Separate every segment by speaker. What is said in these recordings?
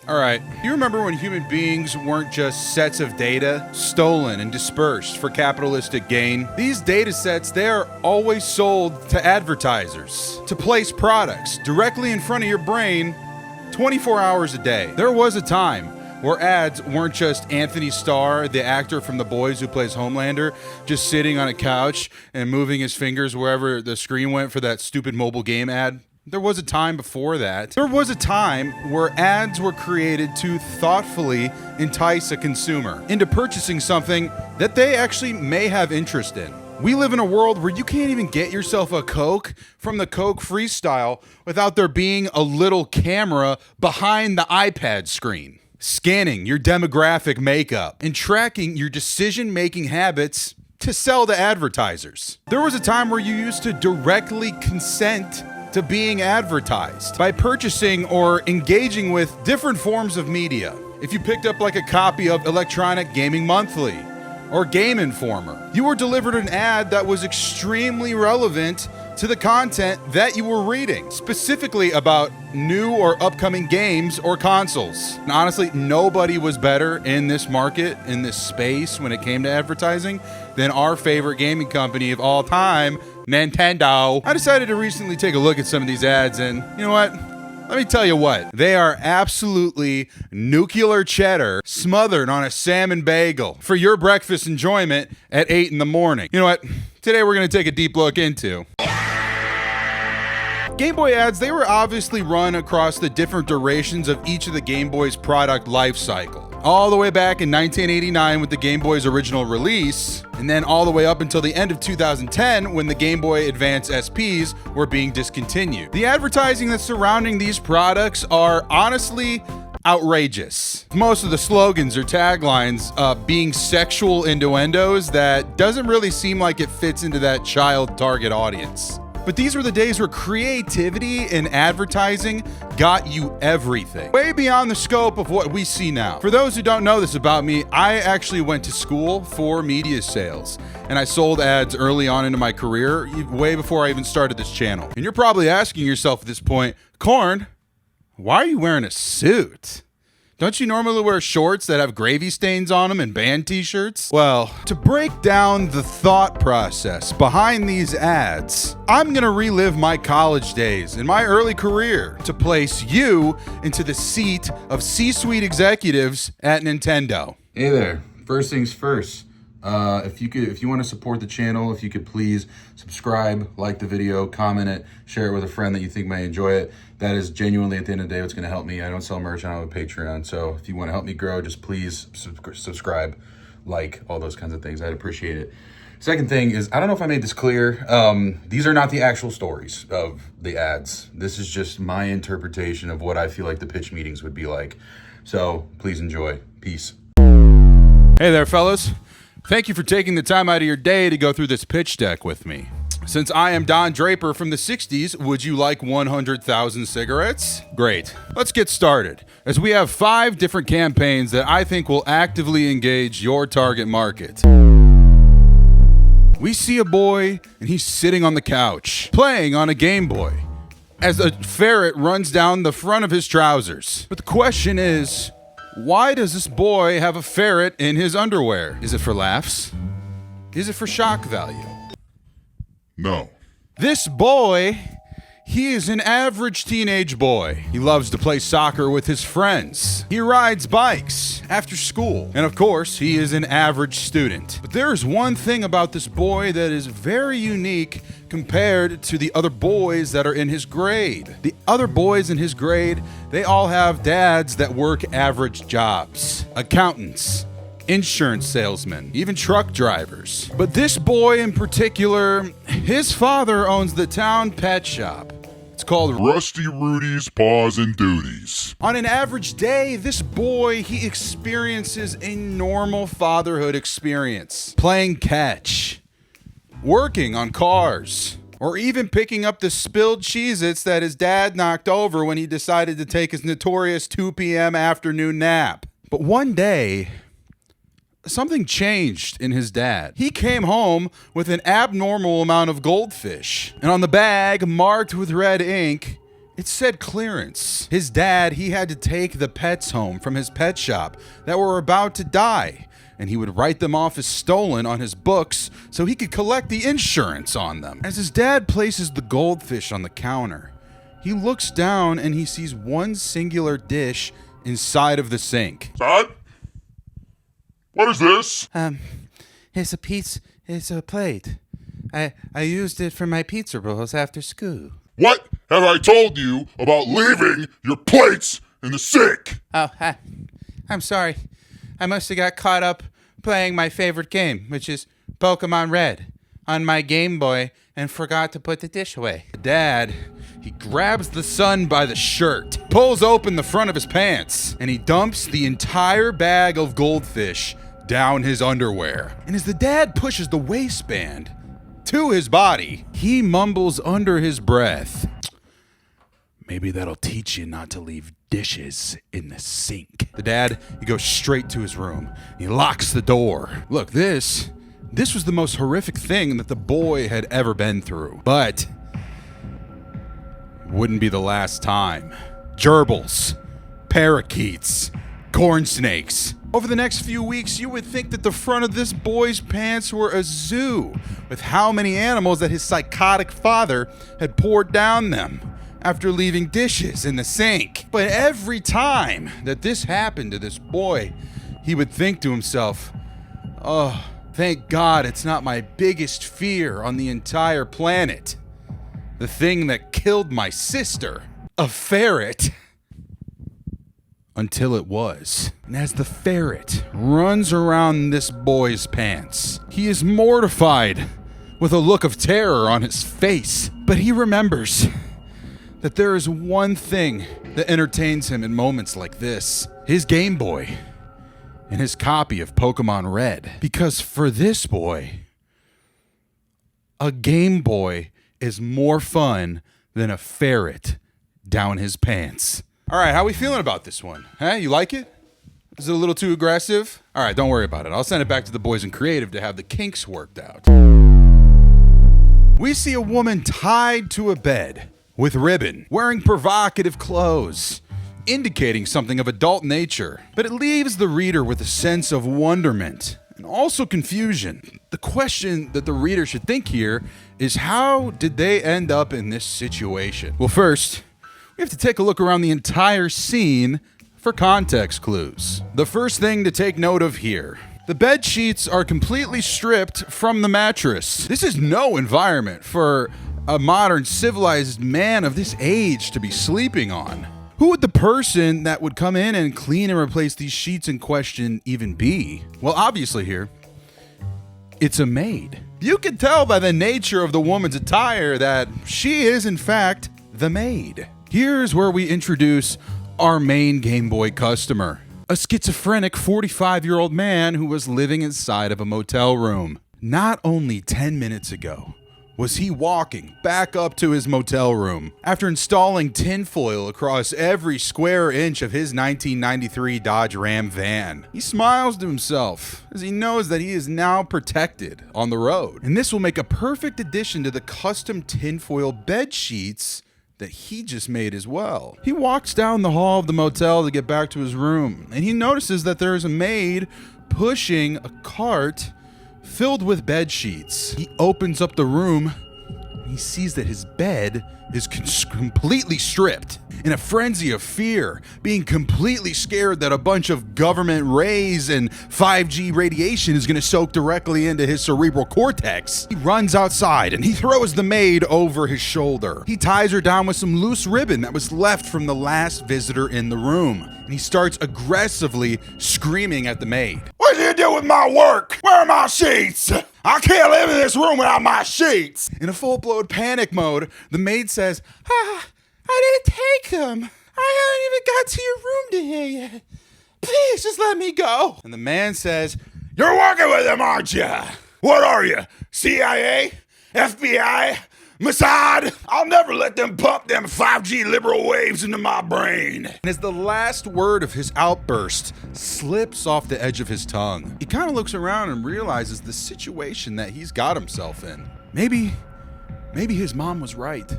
Speaker 1: All right, you remember when human beings weren't just sets of data stolen and dispersed for capitalistic gain? These data sets, they are always sold to advertisers to place products directly in front of your brain 24 hours a day. There was a time where ads weren't just Anthony Starr, the actor from The Boys who plays Homelander, just sitting on a couch and moving his fingers wherever the screen went for that stupid mobile game ad. There was a time before that. There was a time where ads were created to thoughtfully entice a consumer into purchasing something that they actually may have interest in. We live in a world where you can't even get yourself a Coke from the Coke Freestyle without there being a little camera behind the iPad screen, scanning your demographic makeup and tracking your decision-making habits to sell to advertisers. There was a time where you used to directly consent to being advertised by purchasing or engaging with different forms of media. If you picked up like a copy of Electronic Gaming Monthly or Game Informer, you were delivered an ad that was extremely relevant to the content that you were reading, specifically about new or upcoming games or consoles. And honestly, nobody was better in this market, in this space when it came to advertising than our favorite gaming company of all time, Nintendo. I decided to recently take a look at some of these ads, and you know what? Let me tell you what. They are absolutely nuclear cheddar smothered on a salmon bagel for your breakfast enjoyment at 8 in the morning. You know what? Today we're going to take a deep look into Game Boy ads. They were obviously run across the different durations of each of the Game Boy's product life cycle. All the way back in 1989 with the Game Boy's original release, and then all the way up until the end of 2010 when the Game Boy Advance SPs were being discontinued. The advertising that's surrounding these products are honestly outrageous. Most of the slogans or taglines being sexual innuendos that doesn't really seem like it fits into that child target audience. But these were the days where creativity in advertising got you everything, way beyond the scope of what we see now. For those who don't know this about me, I actually went to school for media sales, and I sold ads early on into my career, way before I even started this channel. And you're probably asking yourself at this point, Corn, why are you wearing a suit? Don't you normally wear shorts that have gravy stains on them and band t-shirts? Well, to break down the thought process behind these ads, I'm gonna relive my college days and my early career to place you into the seat of C-suite executives at Nintendo. Hey there, first things first. If you want to support the channel, if you could please subscribe, like the video, comment it, share it with a friend that you think may enjoy it. That is genuinely, at the end of the day, what's going to help me. I don't sell merch, I don't have a Patreon. So if you want to help me grow, just please subscribe, like, all those kinds of things. I'd appreciate it. Second thing is, I don't know if I made this clear. These are not the actual stories of the ads. This is just my interpretation of what I feel like the pitch meetings would be like. So please enjoy. Peace. Hey there, fellas. Thank you for taking the time out of your day to go through this pitch deck with me. Since I am Don Draper from the 60s, would you like 100,000 cigarettes? Great. Let's get started, as we have 5 different campaigns that I think will actively engage your target market. We see a boy, and he's sitting on the couch, playing on a Game Boy, as a ferret runs down the front of his trousers. But the question is, why does this boy have a ferret in his underwear? Is it for laughs? Is it for shock value?
Speaker 2: No.
Speaker 1: This boy, he is an average teenage boy. He loves to play soccer with his friends. He rides bikes after school. And of course, he is an average student. But there is one thing about this boy that is very unique compared to the other boys that are in his grade. The other boys in his grade, they all have dads that work average jobs. Accountants, insurance salesmen, even truck drivers. But this boy in particular, his father owns the town pet shop. It's called
Speaker 2: Rusty Rudy's Paws and Duties.
Speaker 1: On an average day, this boy, he experiences a normal fatherhood experience. Playing catch, working on cars, or even picking up the spilled Cheez-Its that his dad knocked over when he decided to take his notorious 2 p.m. afternoon nap. But one day, something changed in his dad. He came home with an abnormal amount of goldfish. And on the bag, marked with red ink, It said clearance. His dad, he had to take the pets home from his pet shop that were about to die, and he would write them off as stolen on his books so he could collect the insurance on them. As his dad places the goldfish on the counter, he looks down and he sees one singular dish inside of the sink.
Speaker 2: Son? What is this?
Speaker 3: It's a plate. I used it for my pizza rolls after school.
Speaker 2: What have I told you about leaving your plates in the sink?
Speaker 3: Oh, I'm sorry. I must have got caught up playing my favorite game, which is Pokemon Red, on my Game Boy and forgot to put the dish away.
Speaker 1: Dad, he grabs the son by the shirt, pulls open the front of his pants, and he dumps the entire bag of goldfish down his underwear. And as the dad pushes the waistband to his body, he mumbles under his breath, "Maybe that'll teach you not to leave dishes in the sink." The dad, he goes straight to his room. He locks the door. Look, this was the most horrific thing that the boy had ever been through. But wouldn't be the last time. Gerbils, parakeets, corn snakes. Over the next few weeks, you would think that the front of this boy's pants were a zoo with how many animals that his psychotic father had poured down them after leaving dishes in the sink. But every time that this happened to this boy, he would think to himself, "Oh, thank God it's not my biggest fear on the entire planet. The thing that killed my sister, a ferret." Until it was. And as the ferret runs around this boy's pants, he is mortified with a look of terror on his face. But he remembers that there is one thing that entertains him in moments like this: his Game Boy and his copy of Pokemon Red. Because for this boy, a Game Boy is more fun than a ferret down his pants. All right, how we feeling about this one? Huh? You like it? Is it a little too aggressive? All right, don't worry about it. I'll send it back to the boys in creative to have the kinks worked out. We see a woman tied to a bed with ribbon, wearing provocative clothes, indicating something of adult nature, but it leaves the reader with a sense of wonderment and also confusion. The question that the reader should think here is, how did they end up in this situation? Well, first, we have to take a look around the entire scene for context clues. The first thing to take note of here: the bed sheets are completely stripped from the mattress. This is no environment for a modern civilized man of this age to be sleeping on. Who would the person that would come in and clean and replace these sheets in question even be? Well, obviously here, it's a maid. You can tell by the nature of the woman's attire that she is, in fact, the maid. Here's where we introduce our main Game Boy customer, a schizophrenic 45-year-old man who was living inside of a motel room. Not only 10 minutes ago was he walking back up to his motel room after installing tinfoil across every square inch of his 1993 Dodge Ram van. He smiles to himself as he knows that he is now protected on the road. And this will make a perfect addition to the custom tinfoil bed sheets that he just made as well. He walks down the hall of the motel to get back to his room, and he notices that there is a maid pushing a cart filled with bed sheets. He opens up the room, and he sees that his bed is completely stripped. In a frenzy of fear, being completely scared that a bunch of government rays and 5G radiation is going to soak directly into his cerebral cortex, he runs outside and he throws the maid over his shoulder. He ties her down with some loose ribbon that was left from the last visitor in the room, and he starts aggressively screaming at the maid. "What did you do with my work? Where are my sheets? I can't live in this room without my sheets." In a full-blown panic mode, the maid says, "I didn't take them. I haven't even got to your room to hear yet. Please just let me go." And the man says, "You're working with them, aren't you? What are you, CIA? FBI? Mossad? I'll never let them pump them 5G liberal waves into my brain." And as the last word of his outburst slips off the edge of his tongue, he kind of looks around and realizes the situation that he's got himself in. Maybe his mom was right.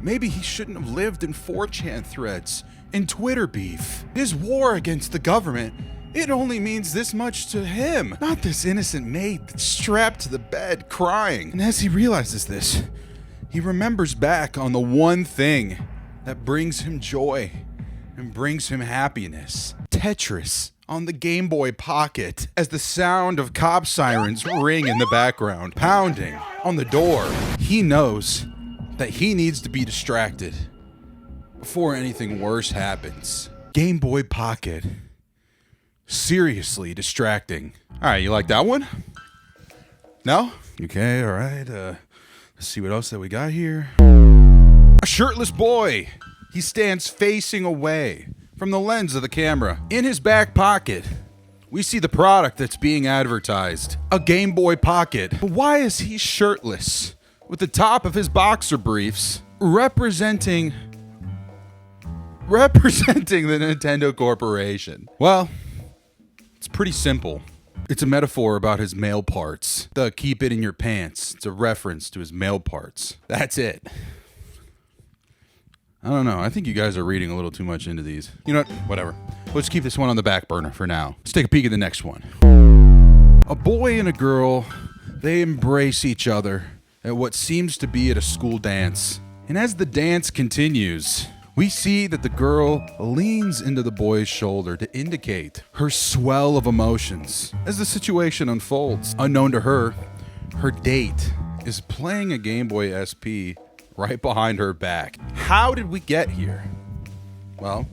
Speaker 1: Maybe he shouldn't have lived in 4chan threads, in Twitter beef. His war against the government, it only means this much to him, not this innocent maid that's strapped to the bed crying. And as he realizes this, he remembers back on the one thing that brings him joy and brings him happiness. Tetris on the Game Boy Pocket, as the sound of cop sirens ring in the background, pounding on the door. He knows that he needs to be distracted before anything worse happens. Game Boy Pocket. Seriously distracting. All right, you like that one? No? Okay, all right. Let's see what else that we got here. A shirtless boy. He stands facing away from the lens of the camera. In his back pocket, we see the product that's being advertised. A Game Boy Pocket. But why is he shirtless with the top of his boxer briefs representing the Nintendo Corporation? Well, it's pretty simple. It's a metaphor about his male parts. The keep it in your pants. It's a reference to his male parts. That's it. I don't know. I think you guys are reading a little too much into these. You know what? Whatever. Let's keep this one on the back burner for now. Let's take a peek at the next one. A boy and a girl, they embrace each other at what seems to be at a school dance. And as the dance continues, we see that the girl leans into the boy's shoulder to indicate her swell of emotions. As the situation unfolds, unknown to her, her date is playing a Game Boy SP right behind her back. How did we get here? Well,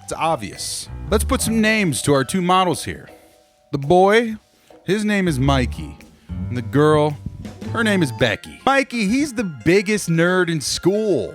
Speaker 1: it's obvious. Let's put some names to our two models here. The boy, his name is Mikey. And the girl, her name is Becky. Mikey, he's the biggest nerd in school.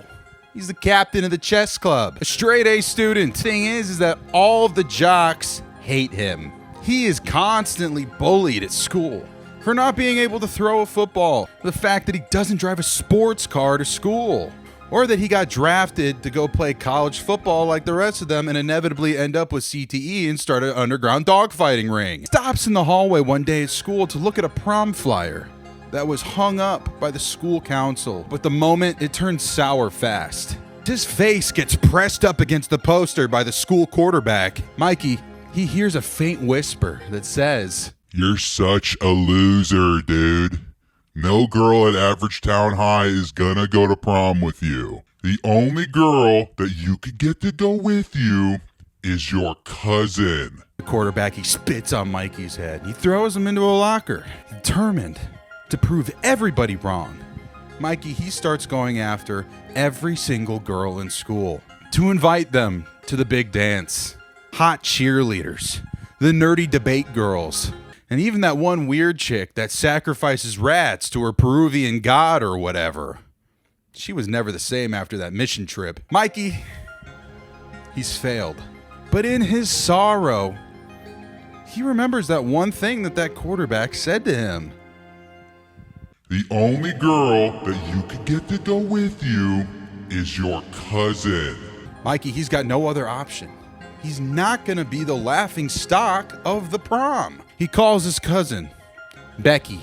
Speaker 1: He's the captain of the chess club, a straight A student. Thing is that all of the jocks hate him. He is constantly bullied at school for not being able to throw a football, the fact that he doesn't drive a sports car to school, or that he got drafted to go play college football like the rest of them and inevitably end up with CTE and start an underground dogfighting ring. Stops in the hallway one day at school to look at a prom flyer that was hung up by the school council, but the moment it turns sour fast. His face gets pressed up against the poster by the school quarterback. Mikey, he hears a faint whisper that says,
Speaker 2: You're such a loser, dude. No girl at Average Town High is gonna go to prom with you. The only girl that you could get to go with you is your cousin.
Speaker 1: The quarterback, he spits on Mikey's head. He throws him into a locker, determined to prove everybody wrong. Mikey, he starts going after every single girl in school to invite them to the big dance. Hot cheerleaders, the nerdy debate girls, and even that one weird chick that sacrifices rats to her Peruvian god or whatever. She was never the same after that mission trip. Mikey, he's failed. But in his sorrow, he remembers that one thing that quarterback said to him.
Speaker 2: The only girl that you could get to go with you is your cousin.
Speaker 1: Mikey, he's got no other option. He's not going to be the laughing stock of the prom. He calls his cousin, Becky,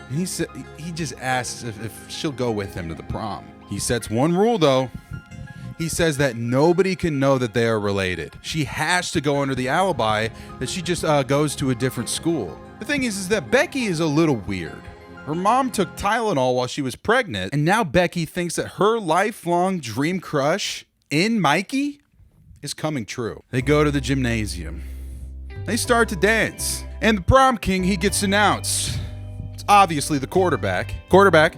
Speaker 1: and he just asks if she'll go with him to the prom. He sets one rule, though. He says that nobody can know that they are related. She has to go under the alibi that she just goes to a different school. The thing is that Becky is a little weird. Her mom took Tylenol while she was pregnant, and now Becky thinks that her lifelong dream crush in Mikey is coming true. They go to the gymnasium. They start to dance, and the prom king, he gets announced. It's obviously the quarterback. Quarterback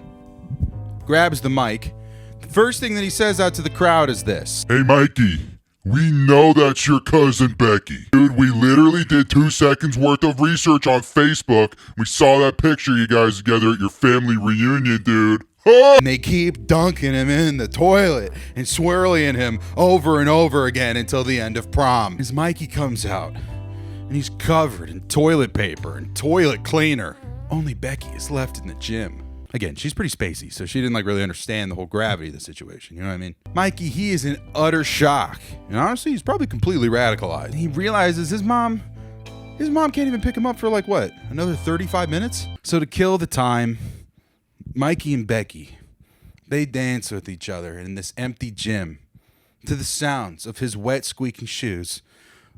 Speaker 1: grabs the mic. The first thing that he says out to the crowd is this.
Speaker 2: Hey, Mikey, we know that's your cousin Becky. Dude, we literally did 2 seconds worth of research on Facebook. We saw that picture you guys together at your family reunion, dude.
Speaker 1: And they keep dunking him in the toilet and swirling him over and over again until the end of prom. As Mikey comes out, and he's covered in toilet paper and toilet cleaner. Only Becky is left in the gym. Again, she's pretty spacey, so she didn't really understand the whole gravity of the situation, you know what I mean? Mikey, he is in utter shock. And honestly, he's probably completely radicalized. He realizes his mom can't even pick him up for another 35 minutes? So to kill the time, Mikey and Becky They dance with each other in this empty gym to the sounds of his wet, squeaking shoes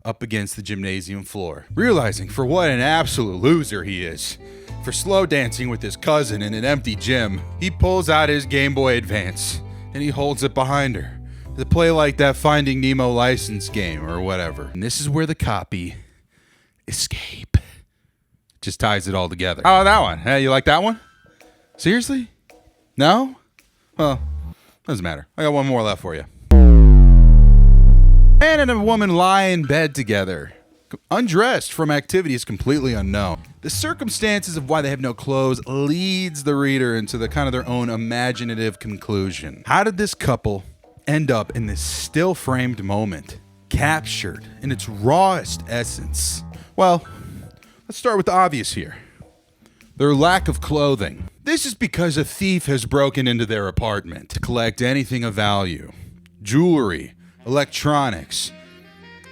Speaker 1: up against the gymnasium floor. Realizing for what an absolute loser he is for slow dancing with his cousin in an empty gym, he pulls out his Game Boy Advance and he holds it behind her to play like that Finding Nemo license game or whatever. And this is where the copy escape just ties it all together. Oh, that one. Hey, you like that one? Seriously? No? Well, doesn't matter. I got one more left for you. Man and a woman lie in bed together, undressed from activities completely unknown. The circumstances of why they have no clothes leads the reader into the kind of their own imaginative conclusion. How did this couple end up in this still-framed moment, captured in its rawest essence? Well, let's start with the obvious here. Their lack of clothing. This is because a thief has broken into their apartment to collect anything of value. Jewelry, electronics,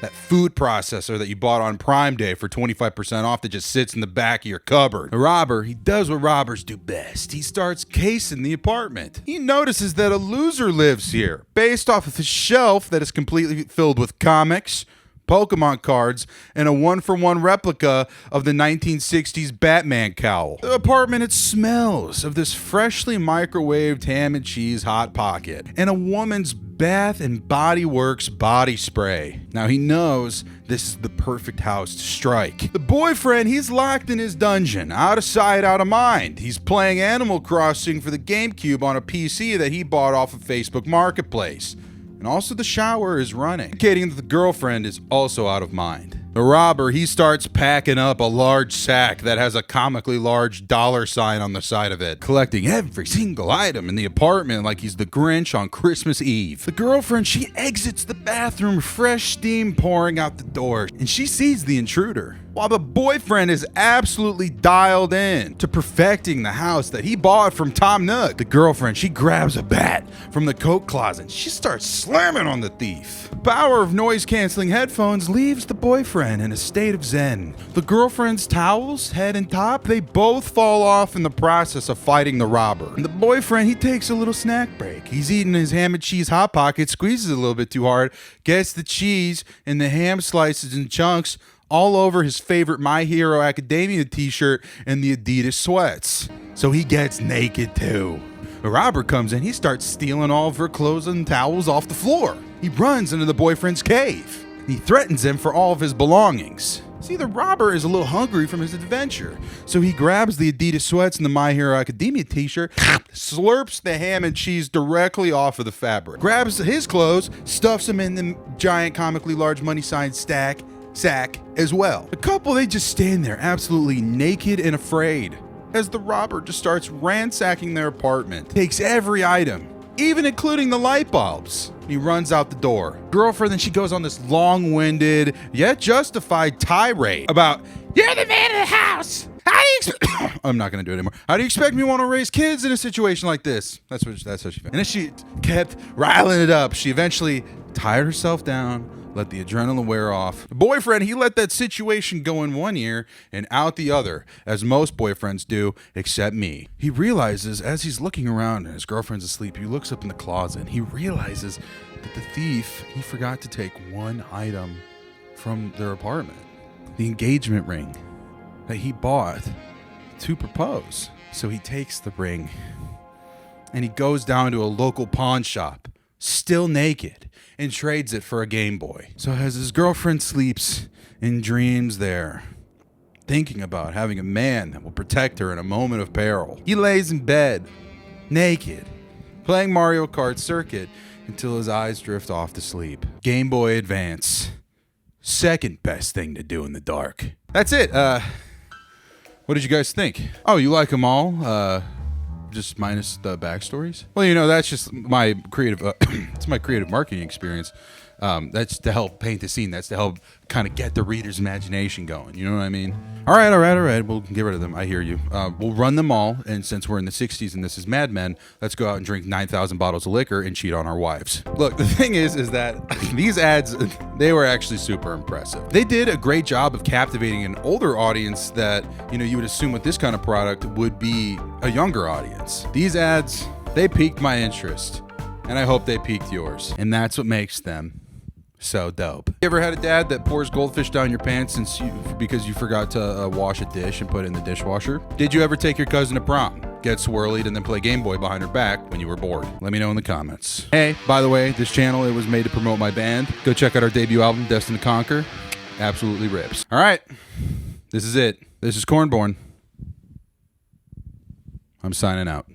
Speaker 1: that food processor that you bought on Prime Day for 25% off that just sits in the back of your cupboard. The robber, he does what robbers do best. He starts casing the apartment. He notices that a loser lives here, based off of his shelf that is completely filled with comics, Pokemon cards, and a one-for-one replica of the 1960s Batman cowl. The apartment, it smells of this freshly microwaved ham and cheese Hot Pocket and a woman's Bath and Body Works body spray. Now he knows this is the perfect house to strike. The boyfriend, he's locked in his dungeon, out of sight, out of mind. He's playing Animal Crossing for the GameCube on a PC that he bought off of Facebook Marketplace. And also the shower is running, indicating that the girlfriend is also out of mind. The robber, he starts packing up a large sack that has a comically large $sign on the side of it, collecting every single item in the apartment like he's the Grinch on Christmas Eve. The girlfriend, she exits the bathroom, fresh steam pouring out the door, and she sees the intruder. While the boyfriend is absolutely dialed in to perfecting the house that he bought from Tom Nook, the girlfriend, she grabs a bat from the coat closet and she starts slamming on the thief. The power of noise-canceling headphones leaves the boyfriend in a state of zen. The girlfriend's towels, head and top, they both fall off in the process of fighting the robber. And the boyfriend, he takes a little snack break. He's eating his ham and cheese Hot Pocket, squeezes it a little bit too hard, gets the cheese and the ham slices and chunks all over his favorite My Hero Academia t-shirt and the Adidas sweats. So he gets naked too. The robber comes in, he starts stealing all of her clothes and towels off the floor. He runs into the boyfriend's cave. He threatens him for all of his belongings. See, the robber is a little hungry from his adventure, so he grabs the Adidas sweats and the My Hero Academia t-shirt, slurps the ham and cheese directly off of the fabric, grabs his clothes, stuffs them in the giant comically large money sign sack as well. The couple, they just stand there absolutely naked and afraid as the robber just starts ransacking their apartment, takes every item, even including the light bulbs. He runs out the door. Girlfriend, then she goes on this long-winded yet justified tirade about, "You're the man of the house. How do you expect?" I'm not gonna do it anymore. "How do you expect me to want to raise kids in a situation like this?" That's how she felt. And then she kept riling it up. She eventually tired herself down, let the adrenaline wear off. The boyfriend, he let that situation go in one ear and out the other, as most boyfriends do, except me. He realizes as he's looking around and his girlfriend's asleep, he looks up in the closet and he realizes that the thief, he forgot to take one item from their apartment. The engagement ring that he bought to propose. So he takes the ring and he goes down to a local pawn shop, still naked, and trades it for a Game Boy. So as his girlfriend sleeps and dreams there, thinking about having a man that will protect her in a moment of peril, he lays in bed, naked, playing Mario Kart Circuit until his eyes drift off to sleep. Game Boy Advance. Second best thing to do in the dark. That's it. What did you guys think? Oh, you like them all? Just minus the backstories? Well, you know, that's just my creative, it's my creative marketing experience. That's to help paint the scene. That's to help kind of get the reader's imagination going. You know what I mean? All right. We'll get rid of them. I hear you. We'll run them all. And since we're in the 60s and this is Mad Men, let's go out and drink 9,000 bottles of liquor and cheat on our wives. Look, the thing is that these ads, they were actually super impressive. They did a great job of captivating an older audience that, you know, you would assume with this kind of product would be a younger audience. These ads, They piqued my interest, and I hope they piqued yours. And that's what makes them so dope. You ever had a dad that pours goldfish down your pants because you forgot to wash a dish and put it in the dishwasher? Did you ever take your cousin to prom, get swirlied, and then play Game Boy behind her back when you were bored? Let me know in the comments. Hey, by the way, this channel, it was made to promote my band. Go check out our debut album, Destined to Conquer. Absolutely rips. All right, this is it. This is Cornborn. I'm signing out.